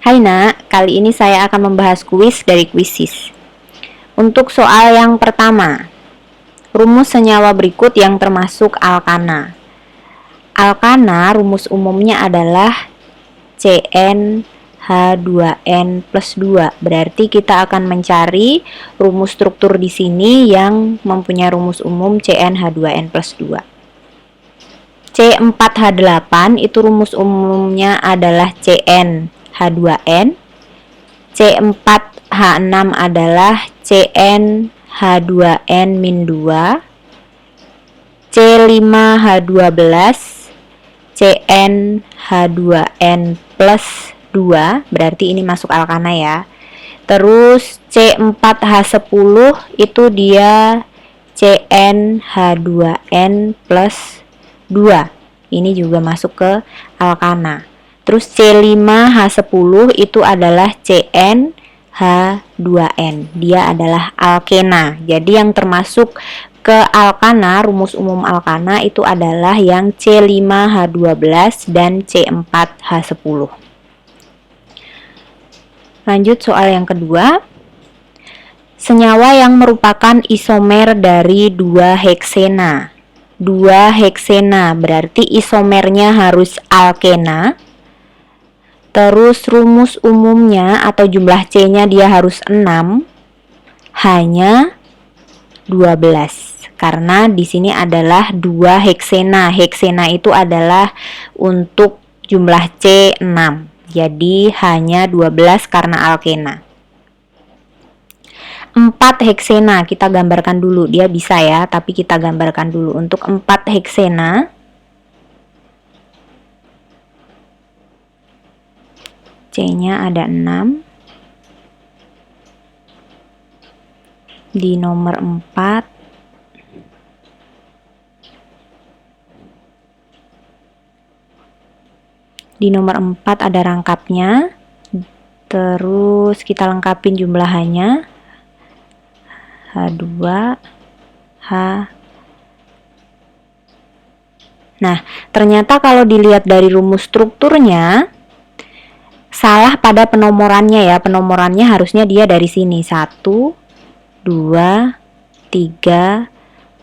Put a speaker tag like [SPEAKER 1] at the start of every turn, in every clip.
[SPEAKER 1] Hai nak, kali ini saya akan membahas kuis dari Quizizz. Untuk soal yang pertama, rumus senyawa berikut yang termasuk alkana. Alkana rumus umumnya adalah CnH2n plus 2. Berarti kita akan mencari rumus struktur di sini yang mempunyai rumus umum CnH2n plus 2. C4H8 itu rumus umumnya adalah CnH2n. C4H6 adalah CnH2n-2. C5H12 CnH2n plus 2, berarti ini masuk alkana ya. Terus C4H10 itu dia CnH2n plus 2, ini juga masuk ke alkana. Terus C5H10 itu adalah CnH2n, dia adalah alkena. Jadi yang termasuk ke alkana, rumus umum alkana itu adalah yang C5H12 dan C4H10. Lanjut soal yang kedua. Senyawa yang merupakan isomer dari 2 heksena. 2 heksena berarti isomernya harus alkena. Terus rumus umumnya atau jumlah C-nya dia harus 6, hanya 12. Karena di sini adalah 2 heksena. Heksena itu adalah untuk jumlah C 6. Jadi hanya 12 karena alkena. 4 heksena kita gambarkan dulu. Dia bisa ya, tapi kita gambarkan dulu. Untuk 4 heksena C-nya ada 6. Di nomor 4 ada rangkapnya. Terus kita lengkapin jumlahannya. H2 H. Nah, ternyata kalau dilihat dari rumus strukturnya salah pada penomorannya ya. Penomorannya harusnya dia dari sini 1 2 3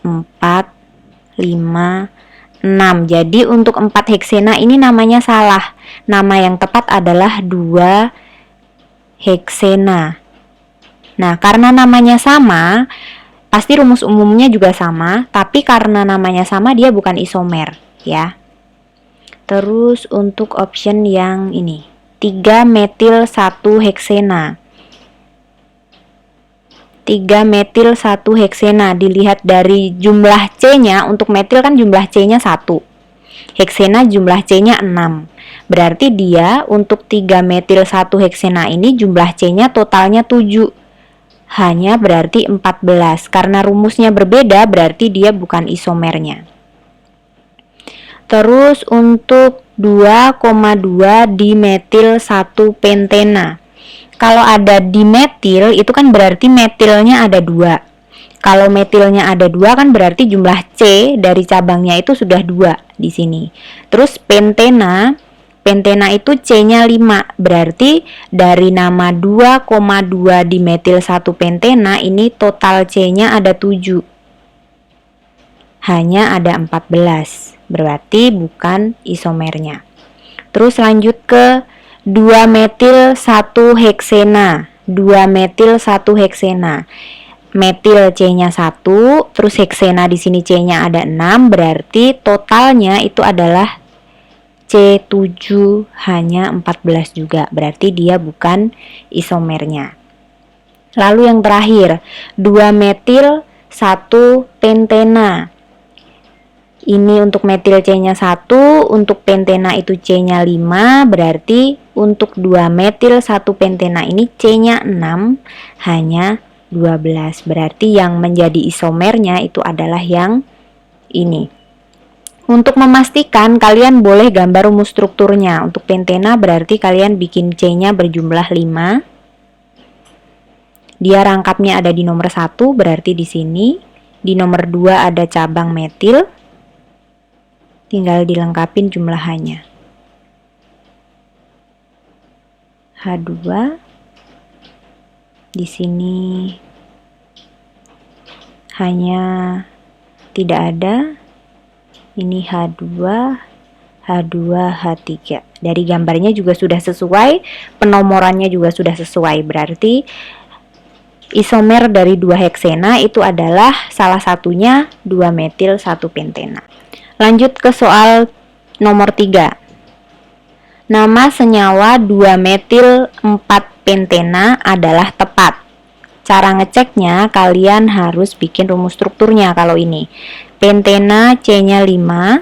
[SPEAKER 1] 4 5 6. Jadi untuk 4 heksena ini namanya salah. Nama yang tepat adalah 2 heksena. Nah, karena namanya sama, pasti rumus umumnya juga sama, tapi karena namanya sama dia bukan isomer ya. Terus untuk option yang ini 3 metil 1 heksena. 3 metil 1 heksena, dilihat dari jumlah C-nya, untuk metil kan jumlah C-nya 1. Heksena jumlah C-nya 6. Berarti dia untuk 3 metil 1 heksena ini jumlah C-nya totalnya 7. Hanya berarti 14. Karena rumusnya berbeda berarti dia bukan isomernya. Terus untuk 2,2 dimetil 1 pentena. Kalau ada dimetil itu kan berarti metilnya ada 2. Kalau metilnya ada 2 kan berarti jumlah C dari cabangnya itu sudah 2 di sini. Terus pentena itu C-nya 5. Berarti dari nama 2,2 dimetil 1 pentena ini total C-nya ada 7. Hanya ada 14. Berarti bukan isomernya. Terus lanjut ke 2 metil 1 heksena. 2 metil 1 heksena. Metil C-nya 1, terus heksena di sini C-nya ada 6, berarti totalnya itu adalah C7 hanya 14 juga. Berarti dia bukan isomernya. Lalu yang terakhir, 2 metil 1 pentena. Ini untuk metil C-nya 1, untuk pentena itu C-nya 5, berarti untuk 2 metil 1 pentena ini C-nya 6, hanya 12. Berarti yang menjadi isomernya itu adalah yang ini. Untuk memastikan, kalian boleh gambar rumus strukturnya. Untuk pentena berarti kalian bikin C-nya berjumlah 5. Dia rangkapnya ada di nomor 1, berarti di sini. Di nomor 2 ada cabang metil. Tinggal dilengkapin jumlahannya. H2. Di sini hanya tidak ada. Ini H2, H2, H3. Dari gambarnya juga sudah sesuai, penomorannya juga sudah sesuai. Berarti isomer dari 2 heksena itu adalah salah satunya 2 metil 1 pentena. Lanjut ke soal nomor 3. Nama senyawa 2 metil 4 pentena adalah tepat. Cara ngeceknya, kalian harus bikin rumus strukturnya kalau ini. Pentena C-nya 5.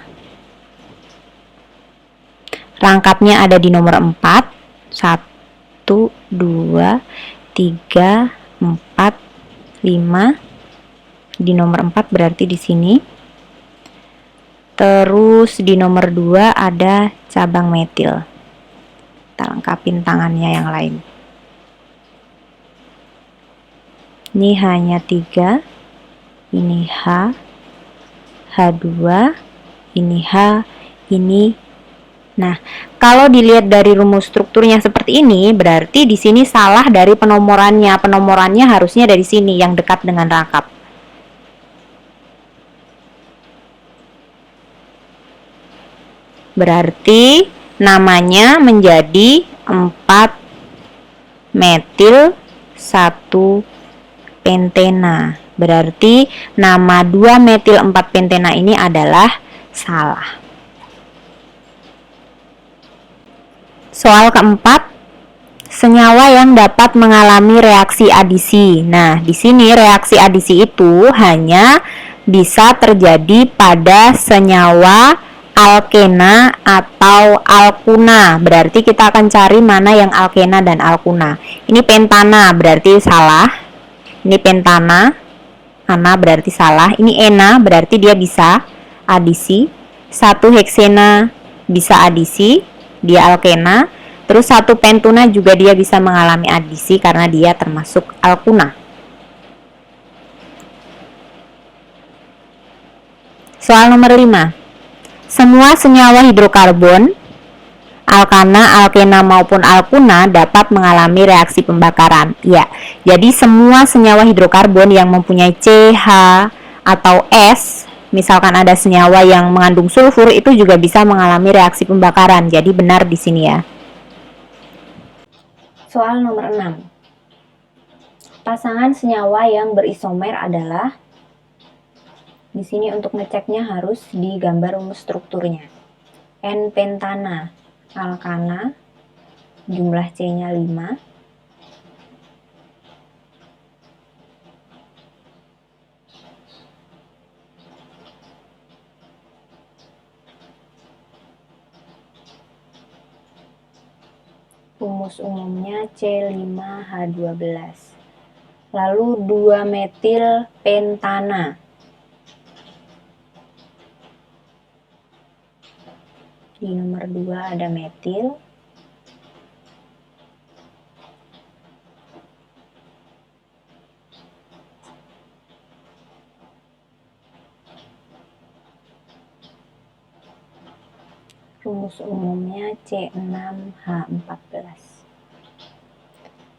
[SPEAKER 1] Rangkapnya ada di nomor 4. 1, 2, 3, 4, 5. Di nomor 4 berarti di sini. Terus di nomor 2 ada cabang metil. Kita lengkapin tangannya yang lain. Ini hanya 3. Ini H, H2, ini H, ini. Nah, kalau dilihat dari rumus strukturnya seperti ini, berarti di sini salah dari penomorannya. Penomorannya harusnya dari sini yang dekat dengan rangkap. Berarti namanya menjadi 4 metil 1 pentena. Berarti nama 2 metil 4 pentena ini adalah salah. Soal keempat, senyawa yang dapat mengalami reaksi adisi. Nah, di sini reaksi adisi itu hanya bisa terjadi pada senyawa alkena atau alkuna. Berarti kita akan cari mana yang alkena dan alkuna. Ini pentana berarti salah. Ini pentana, ana berarti salah. Ini ena berarti dia bisa adisi. 1 heksena bisa adisi, dia alkena. Terus 1 pentuna juga dia bisa mengalami adisi karena dia termasuk alkuna. Soal nomor 5. Semua senyawa hidrokarbon, alkana, alkena maupun alkuna dapat mengalami reaksi pembakaran. Ya, jadi semua senyawa hidrokarbon yang mempunyai CH atau S, misalkan ada senyawa yang mengandung sulfur, itu juga bisa mengalami reaksi pembakaran. Jadi benar di sini ya. Soal nomor 6. Pasangan senyawa yang berisomer adalah, di sini untuk ngeceknya harus digambar rumus strukturnya. N-pentana, alkana, jumlah C-nya 5. Rumus umumnya C5H12. Lalu 2 metil pentana. Di nomor 2 ada metil. Rumus umumnya C6H14.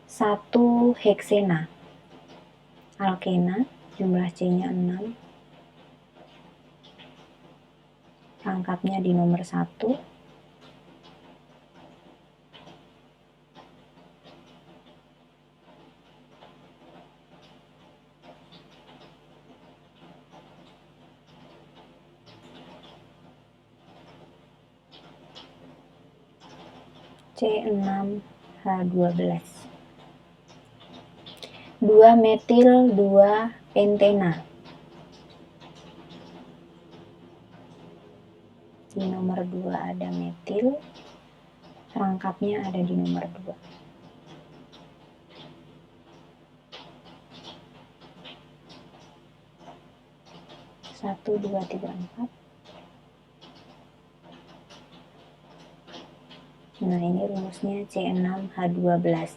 [SPEAKER 1] 1 heksena, alkena, jumlah C-nya 6. Rangkapnya di nomor 1. C6H12. 2 metil 2 pentena. Di nomor 2 ada metil, rangkapnya ada di nomor 2. 1, 2, 3, 4. Nah, ini rumusnya C6H12.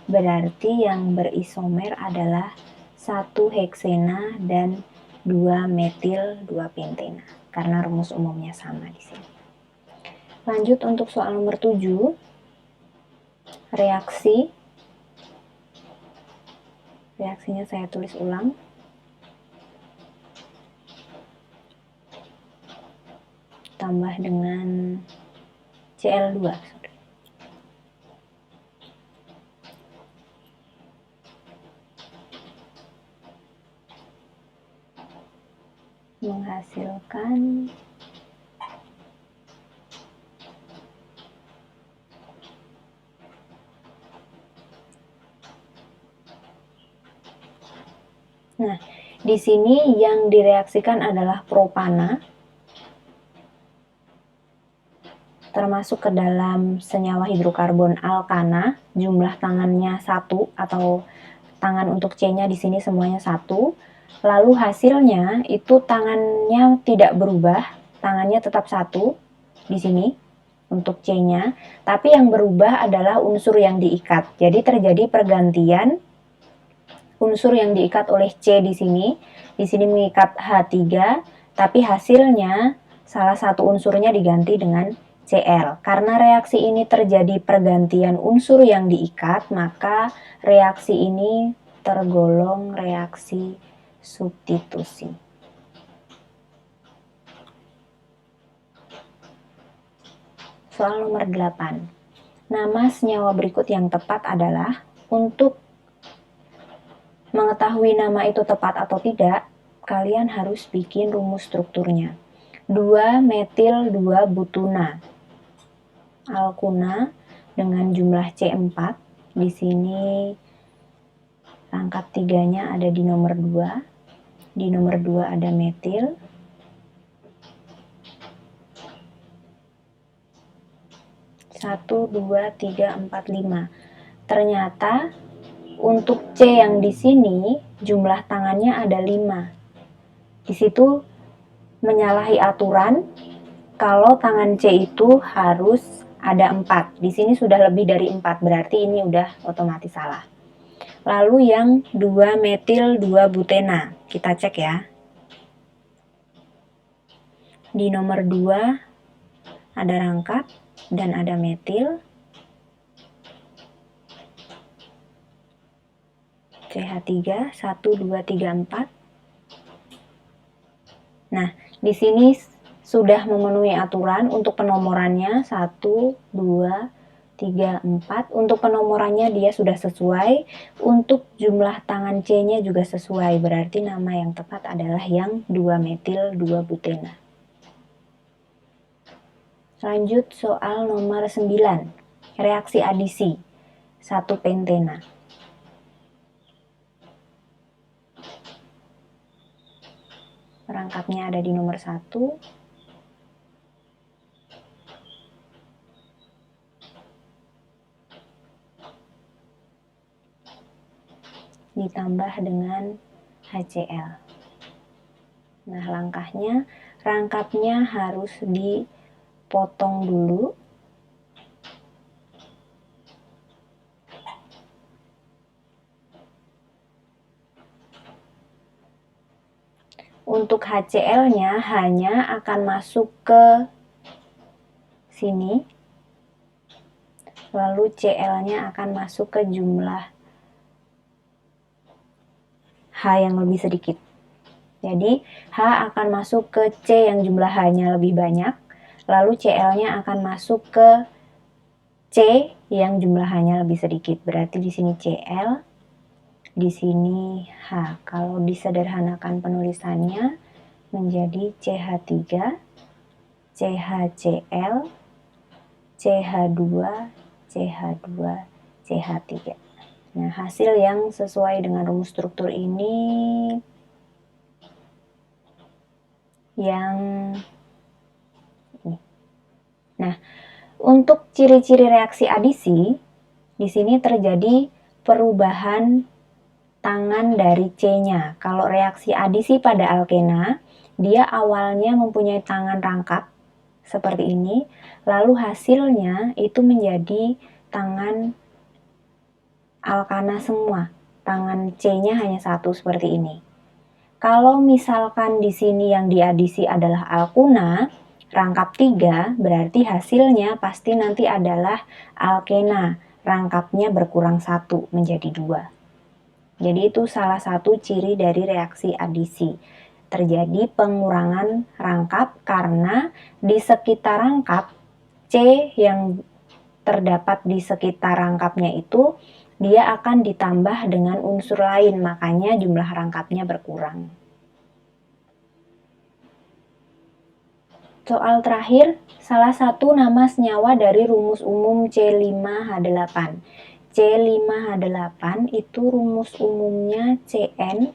[SPEAKER 1] Berarti yang berisomer adalah 1 heksena dan 2 metil 2 pentena. Karena rumus umumnya sama di sini. Lanjut untuk soal nomor 7. reaksinya saya tulis ulang. Tambah dengan Cl2. Menghasilkan Nah, di sini yang direaksikan adalah propana, termasuk ke dalam senyawa hidrokarbon alkana, jumlah tangannya 1 atau tangan untuk C-nya di sini semuanya 1. Lalu hasilnya itu tangannya tidak berubah, tangannya tetap 1 di sini untuk C-nya, tapi yang berubah adalah unsur yang diikat. Jadi terjadi pergantian unsur yang diikat oleh C di sini mengikat H3, tapi hasilnya salah satu unsurnya diganti dengan Cl. Karena reaksi ini terjadi pergantian unsur yang diikat, maka reaksi ini tergolong reaksi substitusi. Soal nomor 8. Nama senyawa berikut yang tepat adalah, untuk mengetahui nama itu tepat atau tidak, kalian harus bikin rumus strukturnya. 2-metil-2-butuna alkuna dengan jumlah C4. Di sini rangkap 3-nya ada di nomor 2. Di nomor 2 ada metil. Satu, 2, 3, 4, 5. Ternyata untuk C yang di sini jumlah tangannya ada 5. Di situ menyalahi aturan kalau tangan C itu harus ada 4. Di sini sudah lebih dari 4, berarti ini udah otomatis salah. Lalu yang 2-metil-2-butena, kita cek ya. Di nomor 2 ada rangkap dan ada metil. CH3, 1, 2, 3, 4. Nah, di sini sudah memenuhi aturan untuk penomorannya 1, 2, 3, 4. Untuk penomorannya dia sudah sesuai. Untuk jumlah tangan C-nya juga sesuai. Berarti nama yang tepat adalah yang 2-metil-2-butena. Lanjut soal nomor 9. Reaksi adisi 1-pentena. Perangkapnya ada di nomor 1. Ditambah dengan HCl. Nah, rangkapnya harus dipotong dulu. Untuk HCl-nya hanya akan masuk ke sini, lalu Cl-nya akan masuk ke jumlah H yang lebih sedikit. Jadi H akan masuk ke C yang jumlah H-nya lebih banyak, lalu Cl-nya akan masuk ke C yang jumlah H-nya lebih sedikit. Berarti di sini Cl, di sini H. Kalau disederhanakan penulisannya menjadi CH3, CHCl, CH2, CH2, CH3. Nah, hasil yang sesuai dengan rumus struktur ini yang ini. Nah, untuk ciri-ciri reaksi adisi, di sini terjadi perubahan tangan dari C-nya. Kalau reaksi adisi pada alkena, dia awalnya mempunyai tangan rangkap seperti ini, lalu hasilnya itu menjadi tangan alkana semua. Tangan C-nya hanya 1 seperti ini. Kalau misalkan di sini yang diadisi adalah alkuna, rangkap 3, berarti hasilnya pasti nanti adalah alkena. rangkapnya berkurang 1 menjadi 2. Jadi itu salah satu ciri dari reaksi adisi. Terjadi pengurangan rangkap karena di sekitar rangkap C yang terdapat di sekitar rangkapnya itu dia akan ditambah dengan unsur lain, makanya jumlah rangkapnya berkurang. Soal terakhir, salah satu nama senyawa dari rumus umum C5H8. C5H8 itu rumus umumnya CN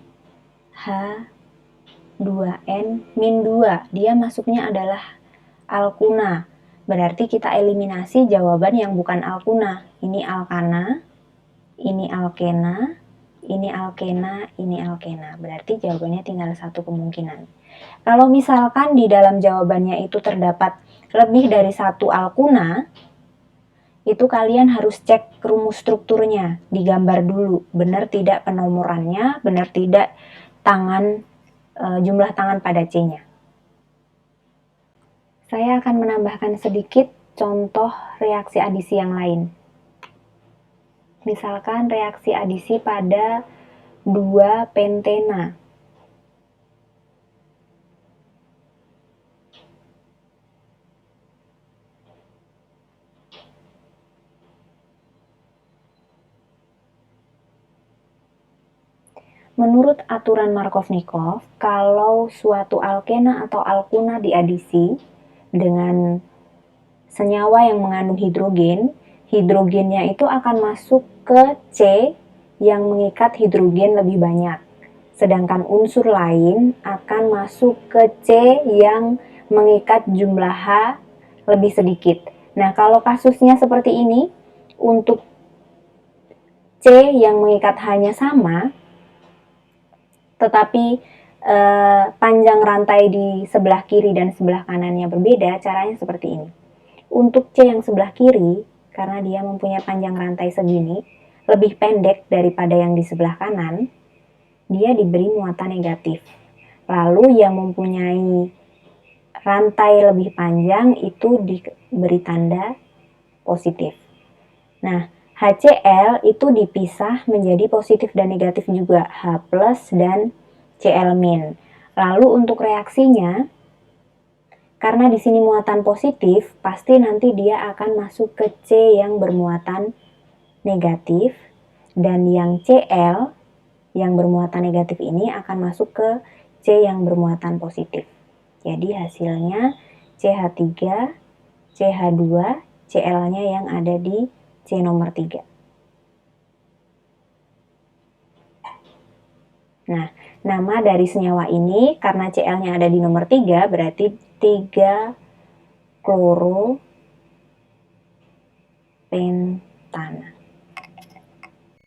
[SPEAKER 1] H2N-2. Dia masuknya adalah alkuna. Berarti kita eliminasi jawaban yang bukan alkuna. Ini alkana, ini alkena, ini alkena, ini alkena. Berarti jawabannya tinggal satu kemungkinan. Kalau misalkan di dalam jawabannya itu terdapat lebih dari satu alkuna, itu kalian harus cek rumus strukturnya, digambar dulu, benar tidak penomorannya, benar tidak jumlah tangan pada C-nya. Saya akan menambahkan sedikit contoh reaksi adisi yang lain. Misalkan reaksi adisi pada 2 pentena. Menurut aturan Markovnikov, kalau suatu alkena atau alkuna diadisi dengan senyawa yang mengandung hidrogen, hidrogennya itu akan masuk ke C yang mengikat hidrogen lebih banyak. Sedangkan unsur lain akan masuk ke C yang mengikat jumlah H lebih sedikit. Nah, kalau kasusnya seperti ini, untuk C yang mengikat H-nya sama, tetapi panjang rantai di sebelah kiri dan sebelah kanannya berbeda, caranya seperti ini. Untuk C yang sebelah kiri, karena dia mempunyai panjang rantai segini, lebih pendek daripada yang di sebelah kanan, dia diberi muatan negatif. Lalu yang mempunyai rantai lebih panjang itu diberi tanda positif. Nah, HCl itu dipisah menjadi positif dan negatif juga, H+ dan Cl-. Lalu untuk reaksinya, karena di sini muatan positif, pasti nanti dia akan masuk ke C yang bermuatan negatif, dan yang Cl yang bermuatan negatif ini akan masuk ke C yang bermuatan positif. Jadi hasilnya CH3, CH2, Cl-nya yang ada di C nomor 3. Nah, nama dari senyawa ini karena Cl-nya ada di nomor 3 berarti 3-chloro pentana.